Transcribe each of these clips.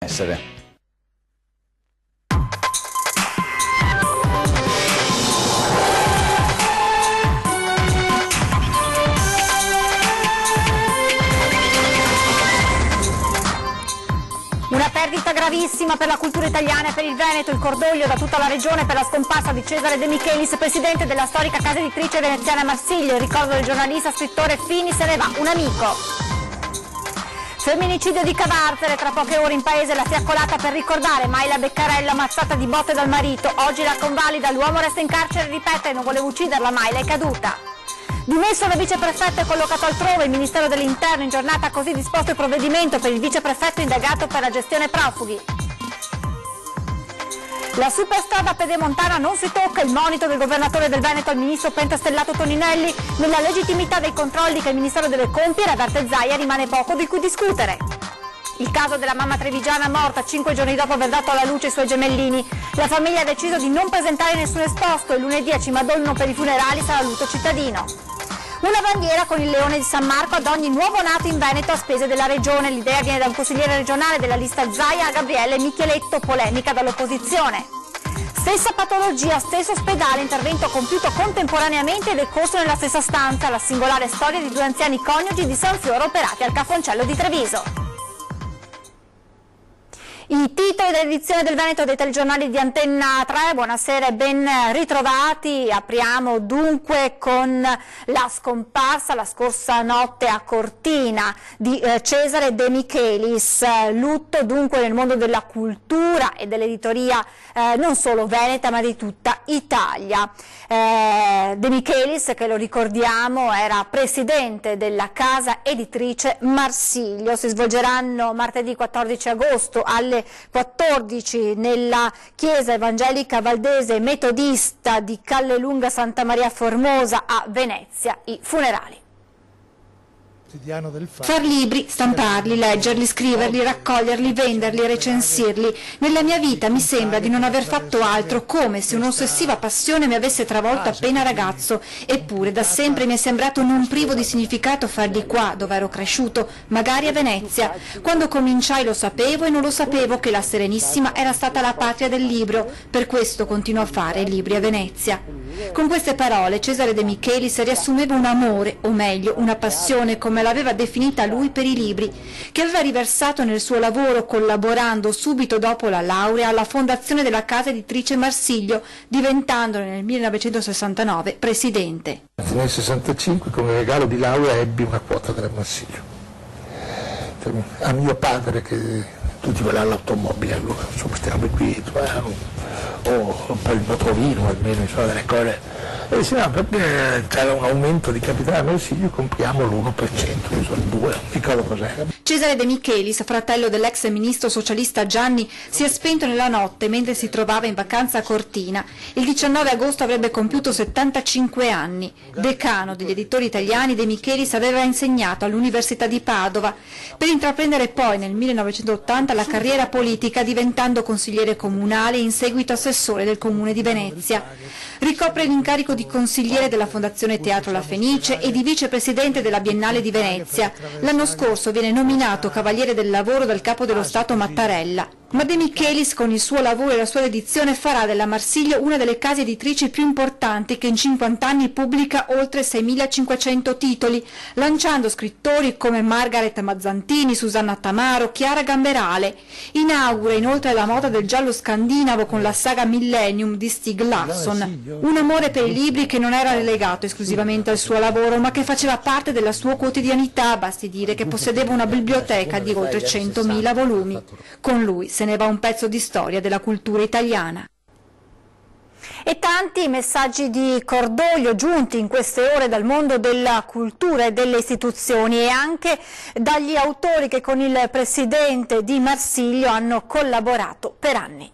essere. Una perdita gravissima per la cultura italiana e per il Veneto, il cordoglio da tutta la regione per la scomparsa di Cesare De Michelis, presidente della storica casa editrice veneziana Marsiglia. Il ricordo del giornalista scrittore Fini se ne va, un amico. Femminicidio di Cavarzere, tra poche ore in paese la fiaccolata per ricordare Mayla Beccarello ammazzata di botte dal marito. Oggi la convalida, l'uomo resta in carcere e ripete non volevo ucciderla, Mayla è caduta. Dimesso il viceprefetto e collocato altrove, il Ministero dell'Interno in giornata ha così disposto il provvedimento per il viceprefetto indagato per la gestione profughi. La superstrada pedemontana non si tocca, il monito del governatore del Veneto al ministro pentastellato Toninelli, nella legittimità dei controlli che il Ministero deve compiere ad arte Zaia rimane poco di cui discutere. Il caso della mamma trevigiana morta 5 giorni dopo aver dato alla luce i suoi gemellini. La famiglia ha deciso di non presentare nessun esposto e lunedì a Cimadolno per i funerali sarà lutto cittadino. Una bandiera con il leone di San Marco ad ogni nuovo nato in Veneto a spese della regione. L'idea viene da un consigliere regionale della lista Zaia, Gabriele Micheletto, polemica dall'opposizione. Stessa patologia, stesso ospedale, intervento compiuto contemporaneamente ed è corso nella stessa stanza. La singolare storia di due anziani coniugi di San Fiore operati al Cafoncello di Treviso. I titoli dell'edizione del Veneto dei telegiornali di Antenna 3, buonasera e ben ritrovati. Apriamo dunque con la scomparsa la scorsa notte a Cortina di Cesare De Michelis, lutto dunque nel mondo della cultura e dell'editoria non solo veneta ma di tutta Italia. De Michelis, che lo ricordiamo, era presidente della casa editrice Marsilio. Si svolgeranno martedì 14 agosto alle 14 nella chiesa evangelica valdese metodista di Callelunga Santa Maria Formosa a Venezia i funerali. Far libri, stamparli, leggerli, scriverli, raccoglierli, venderli, recensirli. Nella mia vita mi sembra di non aver fatto altro, come se un'ossessiva passione mi avesse travolto appena ragazzo. Eppure da sempre mi è sembrato non privo di significato farli qua, dove ero cresciuto, magari a Venezia. Quando cominciai lo sapevo e non lo sapevo che la Serenissima era stata la patria del libro, per questo continuo a fare libri a Venezia. Con queste parole Cesare De Michelis riassumeva un amore, o meglio una passione, come l'aveva definita lui, per i libri, che aveva riversato nel suo lavoro, collaborando subito dopo la laurea alla fondazione della casa editrice Marsilio, diventandone nel 1969 presidente. Nel 1965 come regalo di laurea ebbi una quota della Marsilio. A mio padre, che tutti volevano l'automobile allora, insomma queste robe qui, o per il motorino almeno, insomma delle cose. E dice no, perché c'era un aumento di capitale a Marsilio, compriamo l'1%, il 2%, non ricordo cos'era. Cesare De Michelis, fratello dell'ex ministro socialista Gianni, si è spento nella notte mentre si trovava in vacanza a Cortina. Il 19 agosto avrebbe compiuto 75 anni. Decano degli editori italiani, De Michelis aveva insegnato all'Università di Padova, per intraprendere poi nel 1980 la carriera politica, diventando consigliere comunale e in seguito assessore del Comune di Venezia. Ricopre l'incarico di consigliere della Fondazione Teatro La Fenice e di vicepresidente della Biennale di Venezia. L'anno scorso viene nominato Cavaliere del Lavoro dal Capo dello Stato Mattarella. Ma De Michelis, con il suo lavoro e la sua dedizione, farà della Marsilio una delle case editrici più importanti, che in 50 anni pubblica oltre 6.500 titoli, lanciando scrittori come Margaret Mazzantini, Susanna Tamaro, Chiara Gamberale. Inaugura inoltre la moda del giallo scandinavo con la saga Millennium di Stieg Larsson. Un amore per i libri che non era legato esclusivamente al suo lavoro, ma che faceva parte della sua quotidianità, basti dire che possedeva una biblioteca di oltre 100.000 volumi. Con lui se ne va un pezzo di storia della cultura italiana. E tanti messaggi di cordoglio giunti in queste ore dal mondo della cultura e delle istituzioni e anche dagli autori che con il presidente di Marsilio hanno collaborato per anni.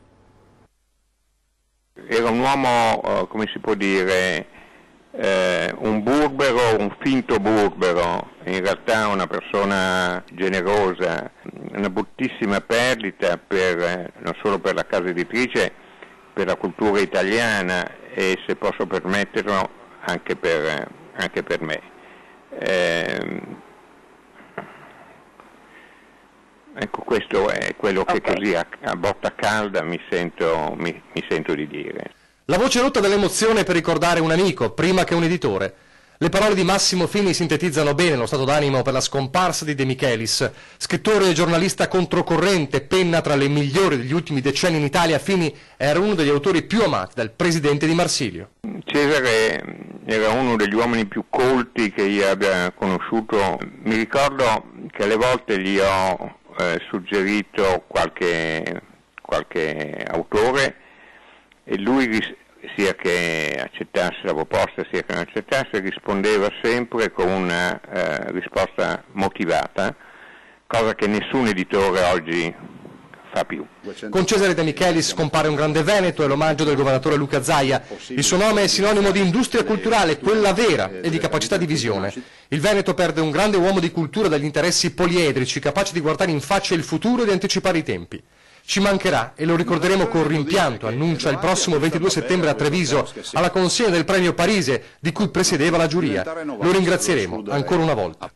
Era un uomo, come si può dire, un burbero, un finto burbero, in realtà una persona generosa, una bruttissima perdita non solo per la casa editrice, per la cultura italiana e, se posso permetterlo, anche per me. Ecco, questo è quello che così a botta calda mi sento di dire. La voce rotta dell'emozione per ricordare un amico, prima che un editore. Le parole di Massimo Fini sintetizzano bene lo stato d'animo per la scomparsa di De Michelis. Scrittore e giornalista controcorrente, penna tra le migliori degli ultimi decenni in Italia, Fini era uno degli autori più amati dal presidente di Marsilio. Cesare era uno degli uomini più colti che io abbia conosciuto. Mi ricordo che alle volte gli ho suggerito qualche autore e lui, sia che accettasse la proposta sia che non accettasse, rispondeva sempre con una risposta motivata, cosa che nessun editore oggi fa più. Con Cesare De Michelis scompare un grande veneto e l'omaggio del governatore Luca Zaia. Il suo nome è sinonimo di industria culturale, quella vera, e di capacità di visione. Il Veneto perde un grande uomo di cultura dagli interessi poliedrici, capace di guardare in faccia il futuro e di anticipare i tempi. Ci mancherà e lo ricorderemo con rimpianto, annuncia il prossimo 22 settembre a Treviso, alla consegna del premio Parise, di cui presiedeva la giuria. Lo ringrazieremo ancora una volta.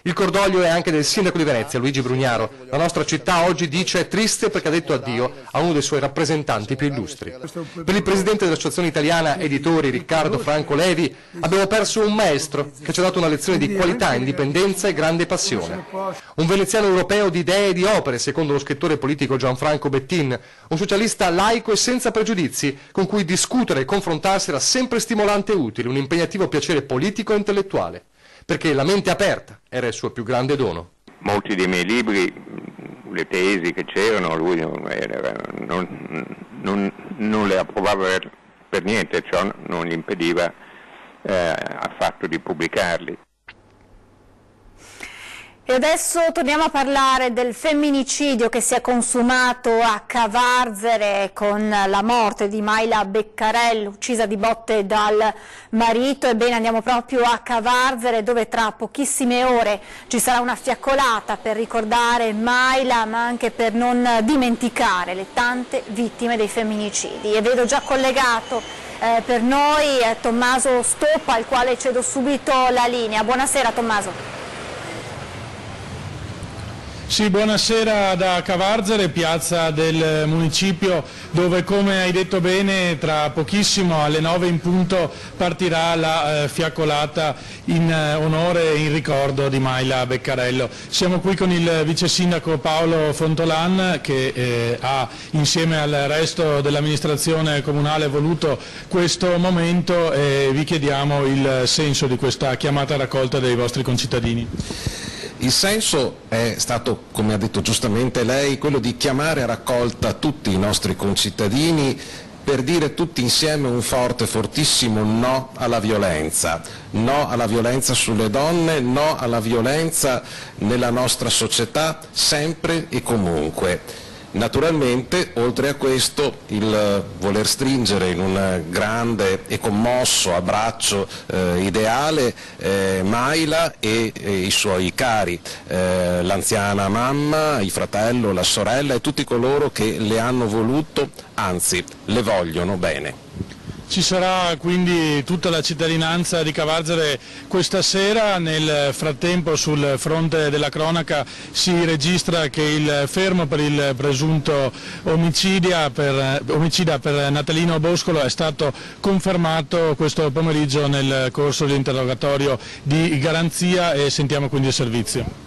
Il cordoglio è anche del sindaco di Venezia, Luigi Brugnaro. La nostra città oggi dice è triste perché ha detto addio a uno dei suoi rappresentanti più illustri. Per il presidente dell'Associazione Italiana Editori, Riccardo Franco Levi, abbiamo perso un maestro che ci ha dato una lezione di qualità, indipendenza e grande passione. Un veneziano europeo di idee e di opere, secondo lo scrittore politico Gianfranco Bettin, un socialista laico e senza pregiudizi, con cui discutere e confrontarsi era sempre stimolante e utile, un impegnativo piacere politico e intellettuale. Perché la mente aperta era il suo più grande dono. Molti dei miei libri, le tesi che c'erano, lui non le approvava per niente, ciò non gli impediva affatto di pubblicarli. E adesso torniamo a parlare del femminicidio che si è consumato a Cavarzere con la morte di Mayla Beccarello, uccisa di botte dal marito. Ebbene, andiamo proprio a Cavarzere, dove tra pochissime ore ci sarà una fiaccolata per ricordare Mayla, ma anche per non dimenticare le tante vittime dei femminicidi. E vedo già collegato per noi Tommaso Stoppa, al quale cedo subito la linea. Buonasera Tommaso. Sì, buonasera da Cavarzere, piazza del municipio, dove, come hai detto bene, tra pochissimo alle 9 in punto partirà la fiaccolata in onore e in ricordo di Mayla Beccarello. Siamo qui con il vice sindaco Paolo Fontolan che ha, insieme al resto dell'amministrazione comunale, voluto questo momento e vi chiediamo il senso di questa chiamata a raccolta dei vostri concittadini. Il senso è stato, come ha detto giustamente lei, quello di chiamare a raccolta tutti i nostri concittadini per dire tutti insieme un forte, fortissimo no alla violenza sulle donne, no alla violenza nella nostra società, sempre e comunque. Naturalmente, oltre a questo, il voler stringere in un grande e commosso abbraccio ideale Mayla e i suoi cari, l'anziana mamma, il fratello, la sorella e tutti coloro che le hanno voluto, anzi le vogliono bene. Ci sarà quindi tutta la cittadinanza di Cavarzere questa sera. Nel frattempo, sul fronte della cronaca, si registra che il fermo per il presunto omicida per Natalino Boscolo è stato confermato questo pomeriggio nel corso dell'interrogatorio di garanzia, e sentiamo quindi il servizio.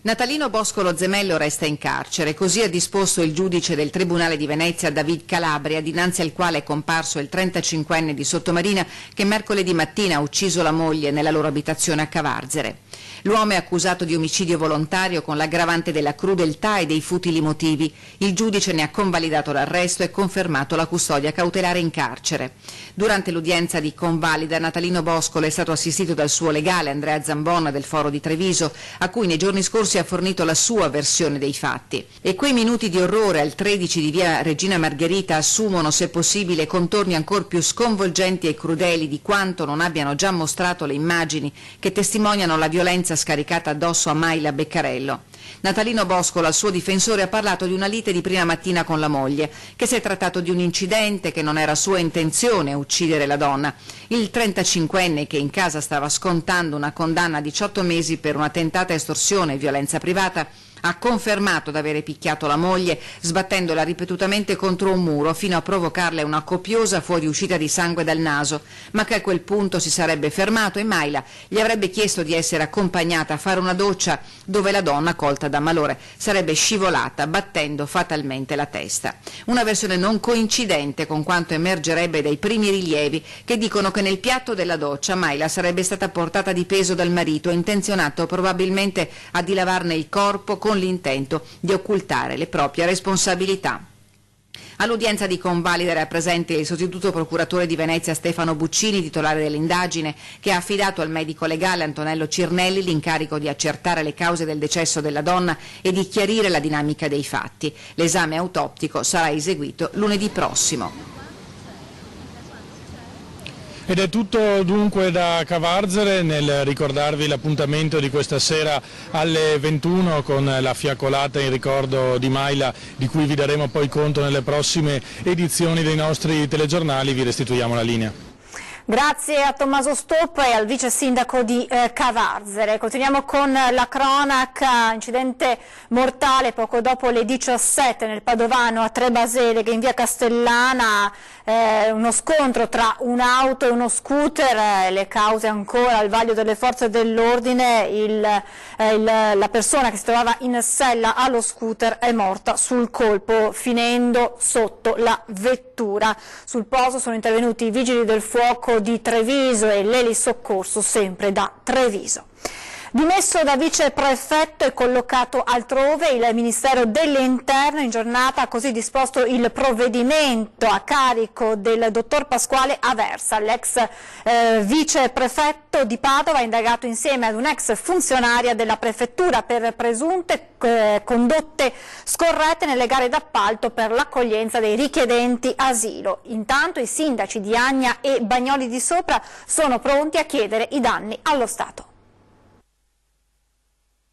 Natalino Boscolo Zemello resta in carcere, così ha disposto il giudice del Tribunale di Venezia David Calabria, dinanzi al quale è comparso il 35enne di Sottomarina che mercoledì mattina ha ucciso la moglie nella loro abitazione a Cavarzere. L'uomo è accusato di omicidio volontario con l'aggravante della crudeltà e dei futili motivi. Il giudice ne ha convalidato l'arresto e confermato la custodia cautelare in carcere. Durante l'udienza di convalida, Natalino Boscolo è stato assistito dal suo legale Andrea Zambon del Foro di Treviso, a cui nei giorni scorsi ha fornito la sua versione dei fatti. E quei minuti di orrore al 13 di via Regina Margherita assumono, se possibile, contorni ancor più sconvolgenti e crudeli di quanto non abbiano già mostrato le immagini che testimoniano la violenza scaricata addosso a Mayla Beccarello. Natalino Boscolo, al suo difensore, ha parlato di una lite di prima mattina con la moglie, che si è trattato di un incidente, che non era sua intenzione uccidere la donna. Il 35enne, che in casa stava scontando una condanna a 18 mesi per una tentata estorsione e violenza privata, ha confermato d'avere picchiato la moglie, sbattendola ripetutamente contro un muro fino a provocarle una copiosa fuoriuscita di sangue dal naso, ma che a quel punto si sarebbe fermato e Mayla gli avrebbe chiesto di essere accompagnata a fare una doccia, dove la donna, colta da malore, sarebbe scivolata battendo fatalmente la testa. Una versione non coincidente con quanto emergerebbe dai primi rilievi, che dicono che nel piatto della doccia Mayla sarebbe stata portata di peso dal marito, intenzionato probabilmente a dilavarne il corpo con l'intento di occultare le proprie responsabilità. All'udienza di convalida era presente il sostituto procuratore di Venezia Stefano Buccini, titolare dell'indagine, che ha affidato al medico legale Antonello Cirnelli l'incarico di accertare le cause del decesso della donna e di chiarire la dinamica dei fatti. L'esame autoptico sarà eseguito lunedì prossimo. Ed è tutto dunque da Cavarzere nel ricordarvi l'appuntamento di questa sera alle 21 con la fiaccolata in ricordo di Mayla, di cui vi daremo poi conto nelle prossime edizioni dei nostri telegiornali. Vi restituiamo la linea. Grazie a Tommaso Stoppa e al vice sindaco di Cavarzere. Continuiamo con la cronaca. Incidente mortale poco dopo le 17 nel Padovano a Trebaseleghe in via Castellana, uno scontro tra un'auto e uno scooter, le cause ancora al vaglio delle forze dell'ordine. La persona che si trovava in sella allo scooter è morta sul colpo finendo sotto la vettura. Sul posto sono intervenuti i vigili del fuoco di Treviso e l'elisoccorso sempre da Treviso. Dimesso da viceprefetto e collocato altrove, il Ministero dell'Interno in giornata ha così disposto il provvedimento a carico del dottor Pasquale Aversa, l'ex viceprefetto di Padova, indagato insieme ad un'ex funzionaria della prefettura per presunte condotte scorrette nelle gare d'appalto per l'accoglienza dei richiedenti asilo. Intanto i sindaci di Agna e Bagnoli di Sopra sono pronti a chiedere i danni allo Stato.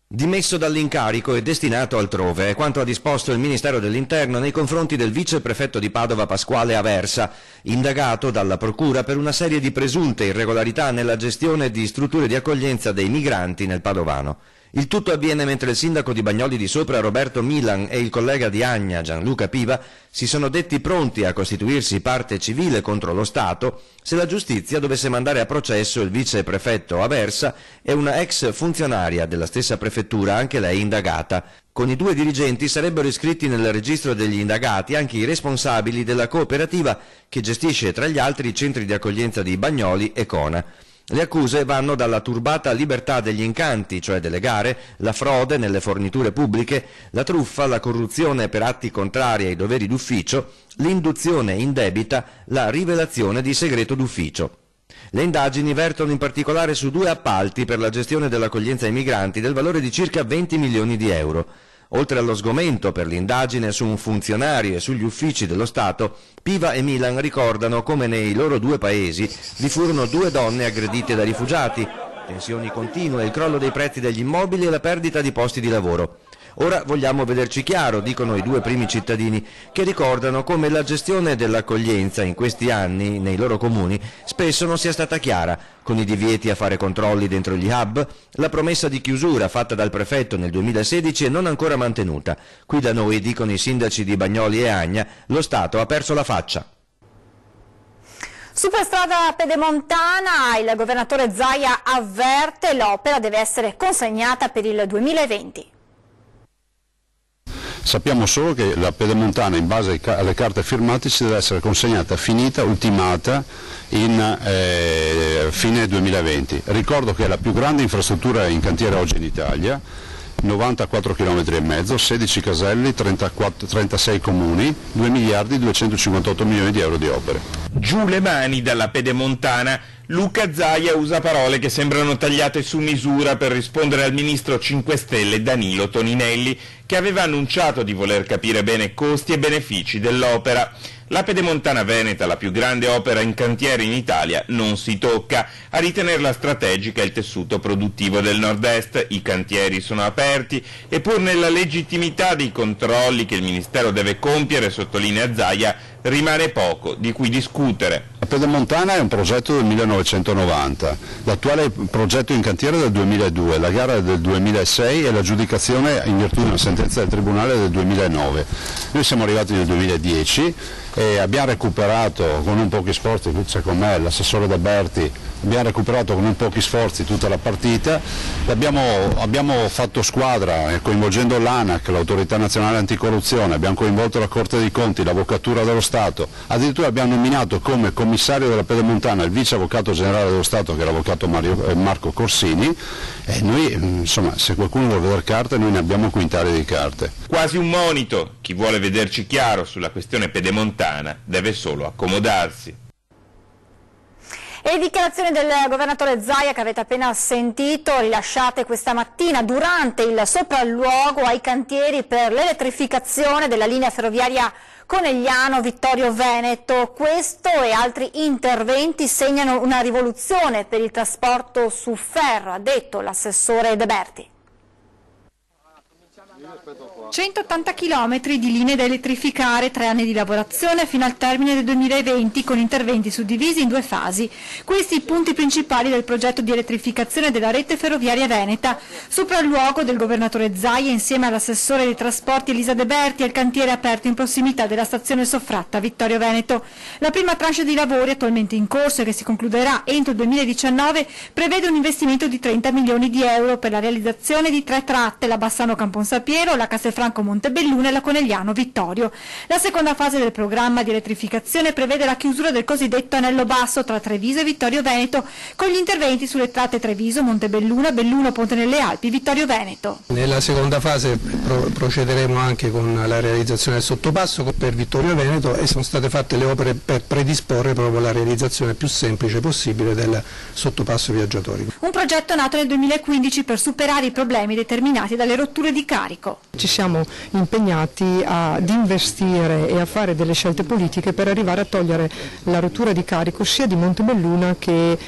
Dimesso dall'incarico e destinato altrove è quanto ha disposto il Ministero dell'Interno nei confronti del viceprefetto di Padova Pasquale Aversa, indagato dalla Procura per una serie di presunte irregolarità nella gestione di strutture di accoglienza dei migranti nel Padovano. Il tutto avviene mentre il sindaco di Bagnoli di Sopra Roberto Milan e il collega di Agna Gianluca Piva si sono detti pronti a costituirsi parte civile contro lo Stato se la giustizia dovesse mandare a processo il viceprefetto Aversa e una ex funzionaria della stessa prefettura, anche lei indagata. Con i due dirigenti sarebbero iscritti nel registro degli indagati anche i responsabili della cooperativa che gestisce tra gli altri i centri di accoglienza di Bagnoli e Cona. Le accuse vanno dalla turbata libertà degli incanti, cioè delle gare, la frode nelle forniture pubbliche, la truffa, la corruzione per atti contrari ai doveri d'ufficio, l'induzione indebita, la rivelazione di segreto d'ufficio. Le indagini vertono in particolare su 2 appalti per la gestione dell'accoglienza ai migranti del valore di circa 20 milioni di euro. Oltre allo sgomento per l'indagine su un funzionario e sugli uffici dello Stato, Piva e Milan ricordano come nei loro 2 paesi vi furono 2 donne aggredite da rifugiati, tensioni continue, il crollo dei prezzi degli immobili e la perdita di posti di lavoro. Ora vogliamo vederci chiaro, dicono i 2 primi cittadini, che ricordano come la gestione dell'accoglienza in questi anni nei loro comuni spesso non sia stata chiara, con i divieti a fare controlli dentro gli hub, la promessa di chiusura fatta dal prefetto nel 2016 e non ancora mantenuta. Qui da noi, dicono i sindaci di Bagnoli e Agna, lo Stato ha perso la faccia. Superstrada Pedemontana, il governatore Zaia avverte l'opera deve essere consegnata per il 2020. Sappiamo solo che la Pedemontana, in base alle carte firmate, ci deve essere consegnata, finita, ultimata in fine 2020. Ricordo che è la più grande infrastruttura in cantiere oggi in Italia, 94 km e mezzo, 16 caselli, 36 comuni, 2 miliardi 258 milioni di euro di opere. Giù le mani dalla Pedemontana. Luca Zaia usa parole che sembrano tagliate su misura per rispondere al ministro 5 Stelle Danilo Toninelli, che aveva annunciato di voler capire bene costi e benefici dell'opera. La Pedemontana Veneta, la più grande opera in cantiere in Italia, non si tocca. A ritenerla strategica è il tessuto produttivo del nord-est. I cantieri sono aperti e pur nella legittimità dei controlli che il Ministero deve compiere, sottolinea Zaia, rimane poco di cui discutere. La Pedemontana è un progetto del 1990, l'attuale progetto in cantiere è del 2002, la gara è del 2006 e l'aggiudicazione in virtù di una sentenza del Tribunale del 2009. Noi siamo arrivati nel 2010 e abbiamo recuperato con non pochi sforzi, qui c'è con me l'assessore De Berti, abbiamo recuperato con non pochi sforzi tutta la partita, abbiamo fatto squadra coinvolgendo l'ANAC, l'Autorità Nazionale Anticorruzione, abbiamo coinvolto la Corte dei Conti, l'Avvocatura dello Stato, addirittura abbiamo nominato come commissario della Pedemontana il vice avvocato generale dello Stato che era l'avvocato Marco Corsini e noi insomma se qualcuno vuole vedere carte noi ne abbiamo quintali di carte. Quasi un monito, chi vuole vederci chiaro sulla questione pedemontana deve solo accomodarsi. E le dichiarazioni del governatore Zaia che avete appena sentito, rilasciate questa mattina durante il sopralluogo ai cantieri per l'elettrificazione della linea ferroviaria Conegliano-Vittorio Veneto. Questo e altri interventi segnano una rivoluzione per il trasporto su ferro, ha detto l'assessore De Berti. 180 km di linee da elettrificare, 3 anni di lavorazione fino al termine del 2020 con interventi suddivisi in 2 fasi. Questi i punti principali del progetto di elettrificazione della rete ferroviaria veneta. Sopralluogo del governatore Zaia insieme all'assessore dei trasporti Elisa De Berti al cantiere aperto in prossimità della stazione Soffratta Vittorio Veneto. La prima tranche di lavori attualmente in corso e che si concluderà entro il 2019 prevede un investimento di 30 milioni di euro per la realizzazione di 3 tratte, la Bassano Camponsapiero, la Castelfranco Montebelluna e la Conegliano Vittorio. La seconda fase del programma di elettrificazione prevede la chiusura del cosiddetto anello basso tra Treviso e Vittorio Veneto con gli interventi sulle tratte Treviso, Montebelluna, Belluno, Ponte nelle Alpi, Vittorio Veneto. Nella seconda fase procederemo anche con la realizzazione del sottopasso per Vittorio Veneto e sono state fatte le opere per predisporre proprio la realizzazione più semplice possibile del sottopasso viaggiatori. Un progetto nato nel 2015 per superare i problemi determinati dalle rotture di carico. Ci siamo impegnati ad investire e a fare delle scelte politiche per arrivare a togliere la rottura di carico sia di Montebelluna che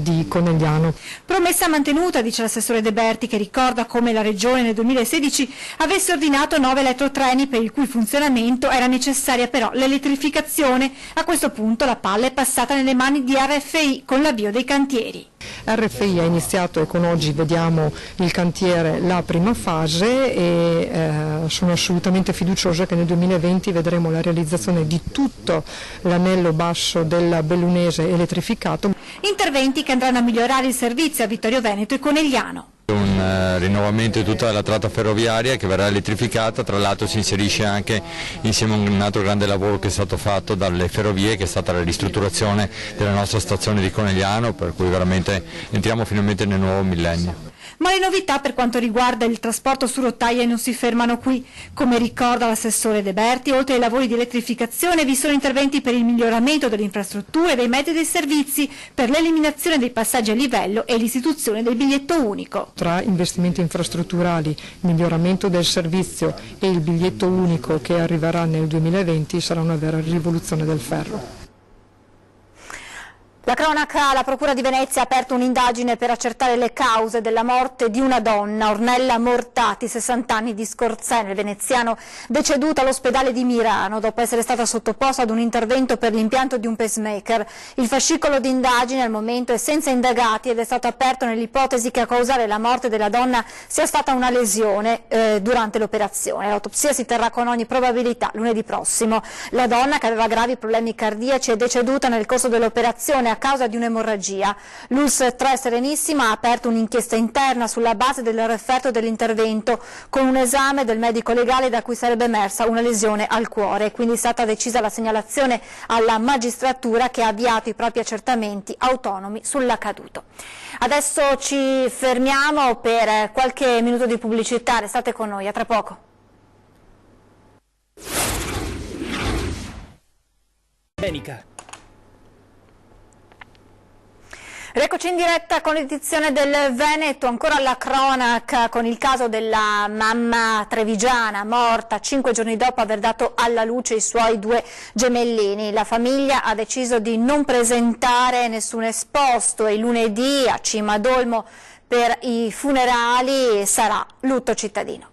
di Conegliano. Promessa mantenuta, dice l'assessore De Berti, che ricorda come la Regione nel 2016 avesse ordinato 9 elettrotreni per il cui funzionamento era necessaria però l'elettrificazione. A questo punto la palla è passata nelle mani di RFI con l'avvio dei cantieri. RFI ha iniziato e con oggi vediamo il cantiere la prima fase e sono assolutamente fiduciosa che nel 2020 vedremo la realizzazione di tutto l'anello basso del Bellunese elettrificato. Interventi che andranno a migliorare il servizio a Vittorio Veneto e Conegliano. Un rinnovamento di tutta la tratta ferroviaria che verrà elettrificata, tra l'altro si inserisce anche insieme a un altro grande lavoro che è stato fatto dalle ferrovie, che è stata la ristrutturazione della nostra stazione di Conegliano, per cui veramente entriamo finalmente nel nuovo millennio. Ma le novità per quanto riguarda il trasporto su rotaie non si fermano qui. Come ricorda l'assessore De Berti, oltre ai lavori di elettrificazione vi sono interventi per il miglioramento delle infrastrutture, dei mezzi e dei servizi, per l'eliminazione dei passaggi a livello e l'istituzione del biglietto unico. Tra investimenti infrastrutturali, miglioramento del servizio e il biglietto unico che arriverà nel 2020 sarà una vera rivoluzione del ferro. La cronaca, la Procura di Venezia ha aperto un'indagine per accertare le cause della morte di una donna, Ornella Mortati, 60 anni, di Scorzene, veneziano, deceduta all'ospedale di Mirano dopo essere stata sottoposta ad un intervento per l'impianto di un pacemaker. Il fascicolo di indagine al momento è senza indagati ed è stato aperto nell'ipotesi che a causare la morte della donna sia stata una lesione durante l'operazione. L'autopsia si terrà con ogni probabilità lunedì prossimo. La donna, che aveva gravi problemi cardiaci, è deceduta nel corso dell'operazione a causa di un'emorragia. L'ULSS 3 Serenissima ha aperto un'inchiesta interna sulla base del referto dell'intervento con un esame del medico legale da cui sarebbe emersa una lesione al cuore. Quindi è stata decisa la segnalazione alla magistratura che ha avviato i propri accertamenti autonomi sull'accaduto. Adesso ci fermiamo per qualche minuto di pubblicità, restate con noi, a tra poco. Eccoci in diretta con l'edizione del Veneto, ancora la cronaca con il caso della mamma trevigiana morta 5 giorni dopo aver dato alla luce i suoi 2 gemellini. La famiglia ha deciso di non presentare nessun esposto e lunedì a Cimadolmo per i funerali sarà lutto cittadino.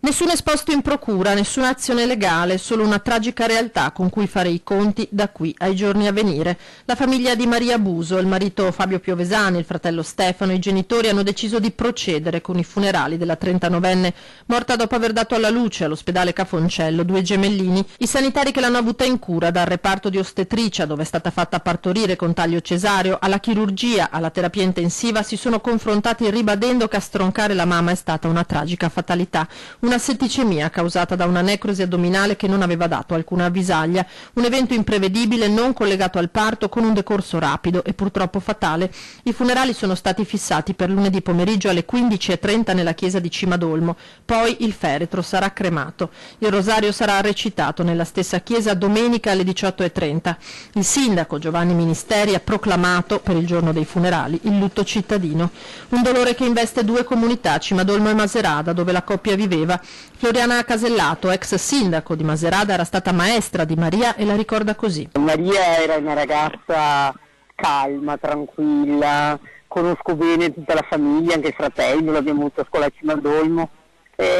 Nessun esposto in procura, nessuna azione legale, solo una tragica realtà con cui fare i conti da qui ai giorni a venire. La famiglia di Maria Buso, il marito Fabio Piovesani, il fratello Stefano e i genitori hanno deciso di procedere con i funerali della 39enne, morta dopo aver dato alla luce all'ospedale Cafoncello 2 gemellini. I sanitari che l'hanno avuta in cura, dal reparto di ostetricia dove è stata fatta partorire con taglio cesareo, alla chirurgia, alla terapia intensiva, si sono confrontati ribadendo che a stroncare la mamma è stata una tragica fatalità. Una setticemia causata da una necrosi addominale che non aveva dato alcuna avvisaglia, un evento imprevedibile non collegato al parto con un decorso rapido e purtroppo fatale. I funerali sono stati fissati per lunedì pomeriggio alle 15:30 nella chiesa di Cimadolmo, poi il feretro sarà cremato. Il rosario sarà recitato nella stessa chiesa domenica alle 18:30. Il sindaco Giovanni Ministeri ha proclamato per il giorno dei funerali il lutto cittadino, un dolore che investe 2 comunità, Cimadolmo e Maserada, dove la coppia viveva. Floriana Casellato, ex sindaco di Maserada, era stata maestra di Maria e la ricorda così. Maria era una ragazza calma, tranquilla, conosco bene tutta la famiglia, anche il fratello, l'abbiamo avuto a scuola a Cimadolmo.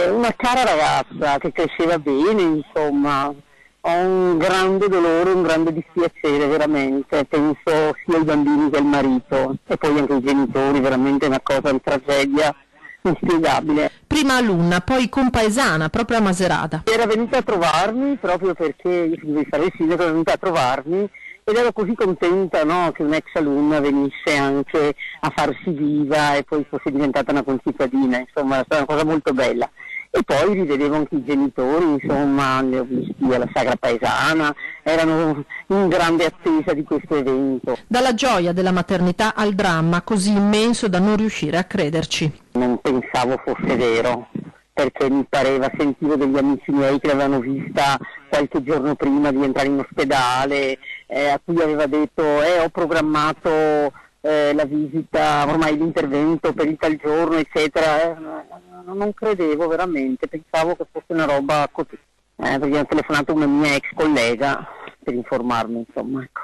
Una cara ragazza che cresceva bene, insomma. Ho un grande dolore, un grande dispiacere veramente, penso sia ai bambini che al marito e poi anche ai genitori, veramente una cosa, una tragedia inspiegabile. Prima alunna, poi compaesana, proprio a Maserada. Era venuta a trovarmi proprio perché io dovevo fare il sindaco, era venuta a trovarmi ed ero così contenta, no, che un'ex alunna venisse anche a farsi viva e poi fosse diventata una concittadina, insomma è stata una cosa molto bella. E poi rivedevo anche i genitori, insomma, li ho visti alla Sagra Paesana, erano in grande attesa di questo evento. Dalla gioia della maternità al dramma, così immenso da non riuscire a crederci. Non pensavo fosse vero, perché mi pareva, sentivo degli amici miei che l'avevano vista qualche giorno prima di entrare in ospedale, a cui aveva detto ho programmato la visita, ormai l'intervento per il tal giorno, eccetera. Non credevo veramente, pensavo che fosse una roba così, perché ho telefonato una mia ex collega per informarmi, insomma, ecco.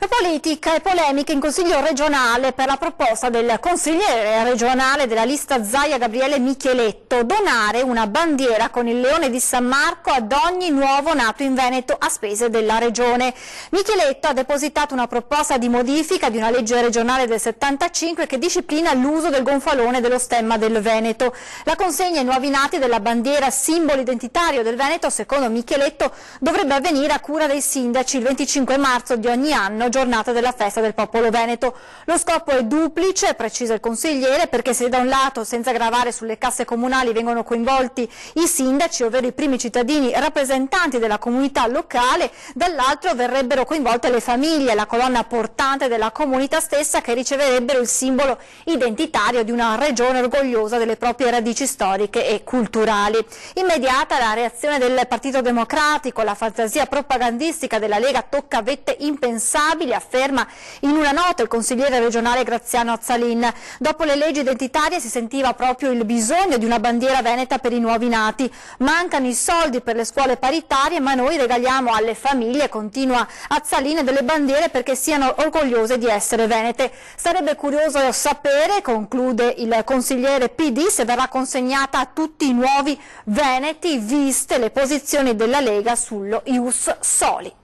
La politica e polemiche in Consiglio regionale per la proposta del consigliere regionale della lista Zaia Gabriele Micheletto, donare una bandiera con il leone di San Marco ad ogni nuovo nato in Veneto a spese della regione. Micheletto ha depositato una proposta di modifica di una legge regionale del 75 che disciplina l'uso del gonfalone dello stemma del Veneto. La consegna ai nuovi nati della bandiera simbolo identitario del Veneto, secondo Micheletto, dovrebbe avvenire a cura dei sindaci il 25 marzo di ogni anno, giornata della festa del popolo veneto. Lo scopo è duplice, precisa il consigliere, perché se da un lato senza gravare sulle casse comunali vengono coinvolti i sindaci, ovvero i primi cittadini rappresentanti della comunità locale, dall'altro verrebbero coinvolte le famiglie, la colonna portante della comunità stessa, che riceverebbero il simbolo identitario di una regione orgogliosa delle proprie radici storiche e culturali. Immediata la reazione del Partito Democratico, la fantasia propagandistica della Lega tocca vette impensabili, afferma in una nota il consigliere regionale Graziano Azzalin. Dopo le leggi identitarie si sentiva proprio il bisogno di una bandiera veneta per i nuovi nati. Mancano i soldi per le scuole paritarie, ma noi regaliamo alle famiglie, continua Azzalin, delle bandiere perché siano orgogliose di essere venete. Sarebbe curioso sapere, conclude il consigliere PD, se verrà consegnata a tutti i nuovi veneti, viste le posizioni della Lega sullo ius soli.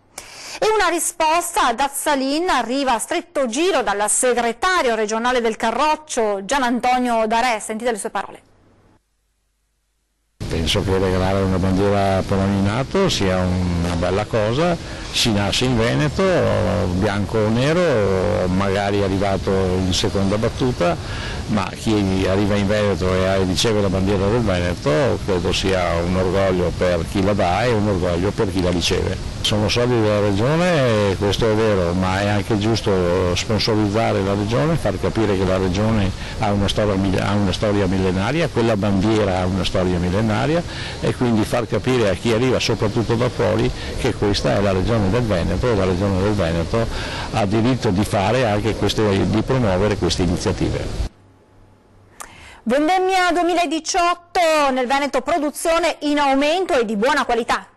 E una risposta ad Azzalin arriva a stretto giro dal segretario regionale del Carroccio, Gian Antonio Darè. Sentite le sue parole. Penso che regalare una bandiera per ogni nato sia una bella cosa, si nasce in Veneto, bianco o nero, magari è arrivato in seconda battuta, ma chi arriva in Veneto e riceve la bandiera del Veneto credo sia un orgoglio per chi la dà e un orgoglio per chi la riceve. Sono soldi della Regione, questo è vero, ma è anche giusto sponsorizzare la Regione, far capire che la Regione ha una storia millenaria, quella bandiera ha una storia millenaria, e quindi far capire a chi arriva soprattutto da fuori che questa è la Regione del Veneto e la Regione del Veneto ha diritto di fare anche di promuovere queste iniziative. Vendemmia 2018 nel Veneto, produzione in aumento e di buona qualità.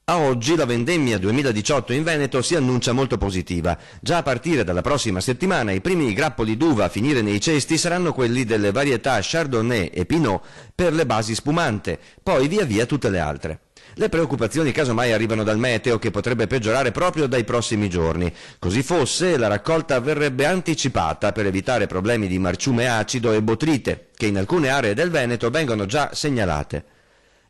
A oggi la vendemmia 2018 in Veneto si annuncia molto positiva. Già a partire dalla prossima settimana i primi grappoli d'uva a finire nei cesti saranno quelli delle varietà Chardonnay e Pinot per le basi spumante, poi via via tutte le altre. Le preoccupazioni casomai arrivano dal meteo, che potrebbe peggiorare proprio dai prossimi giorni. Così fosse, la raccolta verrebbe anticipata per evitare problemi di marciume acido e botrite, che in alcune aree del Veneto vengono già segnalate.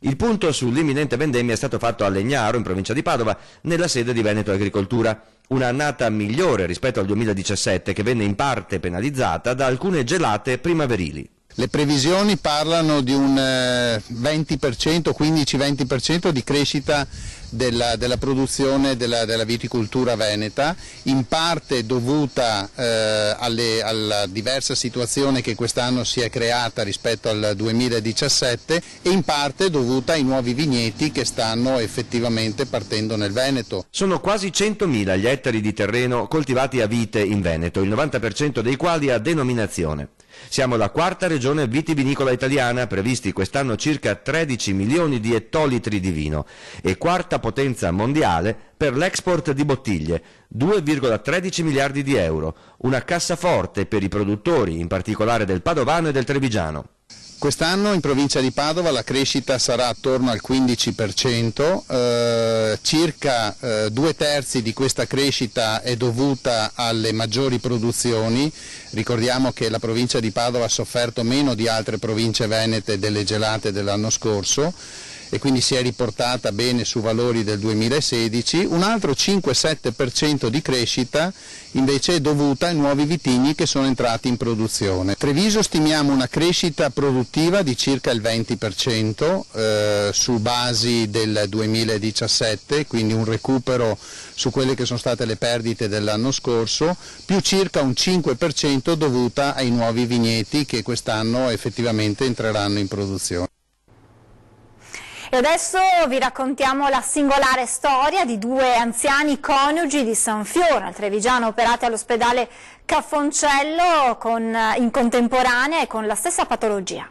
Il punto sull'imminente vendemmia è stato fatto a Legnaro, in provincia di Padova, nella sede di Veneto Agricoltura. Un'annata migliore rispetto al 2017, che venne in parte penalizzata da alcune gelate primaverili. Le previsioni parlano di un 20%, 15-20% di crescita della produzione della viticoltura veneta, in parte dovuta alla diversa situazione che quest'anno si è creata rispetto al 2017 e in parte dovuta ai nuovi vigneti che stanno effettivamente partendo nel Veneto. Sono quasi 100.000 gli ettari di terreno coltivati a vite in Veneto, il 90% dei quali a denominazione. Siamo la quarta regione vitivinicola italiana, previsti quest'anno circa 13 milioni di ettolitri di vino, e quarta potenza mondiale per l'export di bottiglie, 2,13 miliardi di euro, una cassaforte per i produttori, in particolare del padovano e del trevigiano. Quest'anno in provincia di Padova la crescita sarà attorno al 15%, circa 2/3 di questa crescita è dovuta alle maggiori produzioni. Ricordiamo che la provincia di Padova ha sofferto meno di altre province venete delle gelate dell'anno scorso e quindi si è riportata bene su valori del 2016, un altro 5-7% di crescita invece è dovuta ai nuovi vitigni che sono entrati in produzione. Treviso stimiamo una crescita produttiva di circa il 20% su basi del 2017, quindi un recupero su quelle che sono state le perdite dell'anno scorso, più circa un 5% dovuta ai nuovi vigneti che quest'anno effettivamente entreranno in produzione. E adesso vi raccontiamo la singolare storia di due anziani coniugi di San Fiore, al Trevigiano, operati all'ospedale Cafoncello in contemporanea e con la stessa patologia.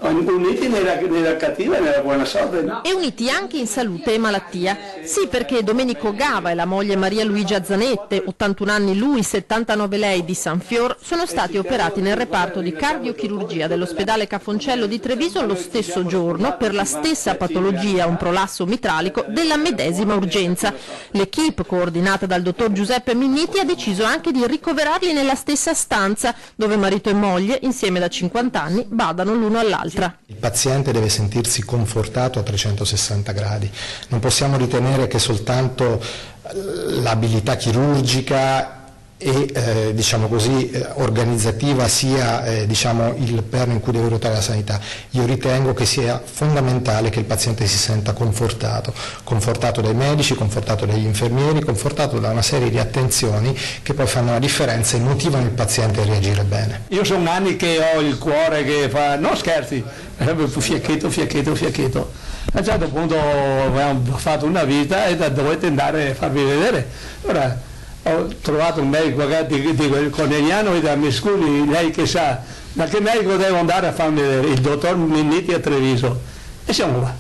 Uniti nella cattiva e nella buona sorte. E uniti anche in salute e malattia. Sì, perché Domenico Gava e la moglie Maria Luigia Zanette, 81 anni lui, 79 lei, di San Fior, sono stati operati nel reparto di cardiochirurgia dell'ospedale Cafoncello di Treviso lo stesso giorno per la stessa patologia, un prolasso mitralico, della medesima urgenza. L'equipe, coordinata dal dottor Giuseppe Minniti, ha deciso anche di ricoverarli nella stessa stanza, dove marito e moglie, insieme da 50 anni, badano l'uno all'altro. Il paziente deve sentirsi confortato a 360 gradi, non possiamo ritenere che soltanto l'abilità chirurgica e diciamo così, organizzativa sia diciamo, il perno in cui deve ruotare la sanità. Io ritengo che sia fondamentale che il paziente si senta confortato dai medici, confortato dagli infermieri, confortato da una serie di attenzioni che poi fanno la differenza e motivano il paziente a reagire bene. Io sono anni che ho il cuore che fa, non scherzi, fiacchetto. A un certo punto abbiamo fatto una visita e dovete andare a farvi vedere. Ora, ho trovato un medico di Corneliano e da Mesculi, lei che sa, da che medico devo andare a farmi vedere? Il dottor Minniti a Treviso. E siamo qua.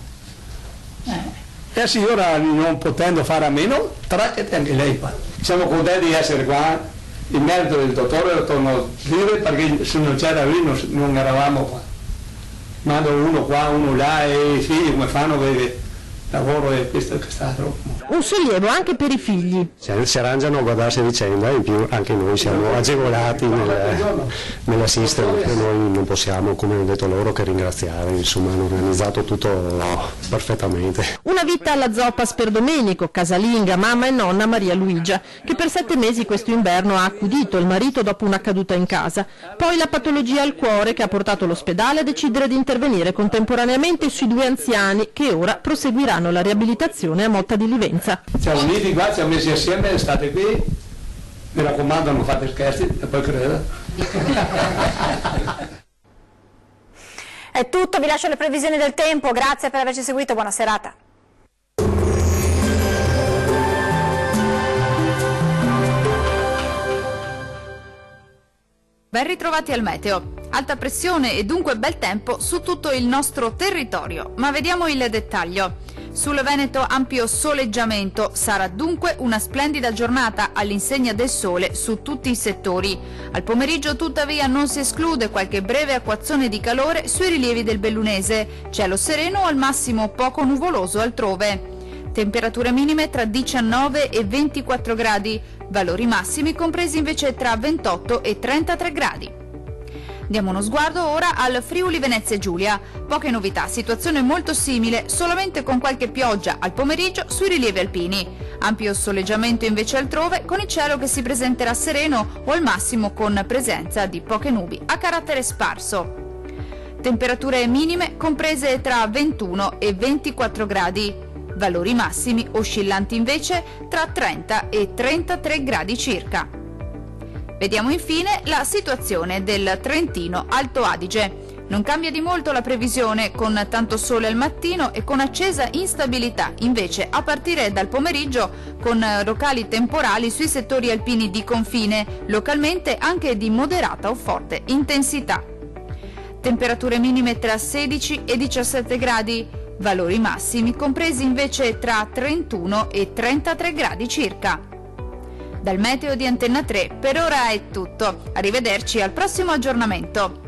E la signora, non potendo fare a meno, traccate anche lei qua. Siamo contenti di essere qua, il merito del dottore lo torno a dire perché se non c'era lui non eravamo qua. Mando uno qua, uno là e i figli come fanno, vedi, lavoro e questo e quest'altro. Un sollievo anche per i figli. Si arrangiano a guardarsi a vicenda, in più anche noi siamo agevolati nell'assistere, perché noi non possiamo, come ho detto loro, che ringraziare, insomma hanno organizzato tutto perfettamente. Una vita alla Zoppas per Domenico, casalinga, mamma e nonna Maria Luigia, che per 7 mesi questo inverno ha accudito il marito dopo una caduta in casa. Poi la patologia al cuore che ha portato l'ospedale a decidere di intervenire contemporaneamente sui 2 anziani che ora proseguiranno la riabilitazione a Motta di Livenza. Siamo uniti qua, siamo messi assieme, state qui, mi raccomando non fate scherzi e poi credo. È tutto, vi lascio le previsioni del tempo, grazie per averci seguito, buona serata. Ben ritrovati al meteo. Alta pressione e dunque bel tempo su tutto il nostro territorio, ma vediamo il dettaglio. Sul Veneto ampio soleggiamento, sarà dunque una splendida giornata all'insegna del sole su tutti i settori. Al pomeriggio tuttavia non si esclude qualche breve acquazzone di calore sui rilievi del Bellunese, cielo sereno o al massimo poco nuvoloso altrove. Temperature minime tra 19 e 24 gradi, valori massimi compresi invece tra 28 e 33 gradi. Diamo uno sguardo ora al Friuli Venezia Giulia. Poche novità, situazione molto simile, solamente con qualche pioggia al pomeriggio sui rilievi alpini. Ampio soleggiamento invece altrove, con il cielo che si presenterà sereno o al massimo con presenza di poche nubi a carattere sparso. Temperature minime comprese tra 21 e 24 gradi. Valori massimi oscillanti invece tra 30 e 33 gradi circa. Vediamo infine la situazione del Trentino Alto Adige. Non cambia di molto la previsione, con tanto sole al mattino e con accesa instabilità invece a partire dal pomeriggio, con locali temporali sui settori alpini di confine, localmente anche di moderata o forte intensità. Temperature minime tra 16 e 17 gradi, valori massimi compresi invece tra 31 e 33 gradi circa. Dal meteo di Antenna 3 per ora è tutto, arrivederci al prossimo aggiornamento.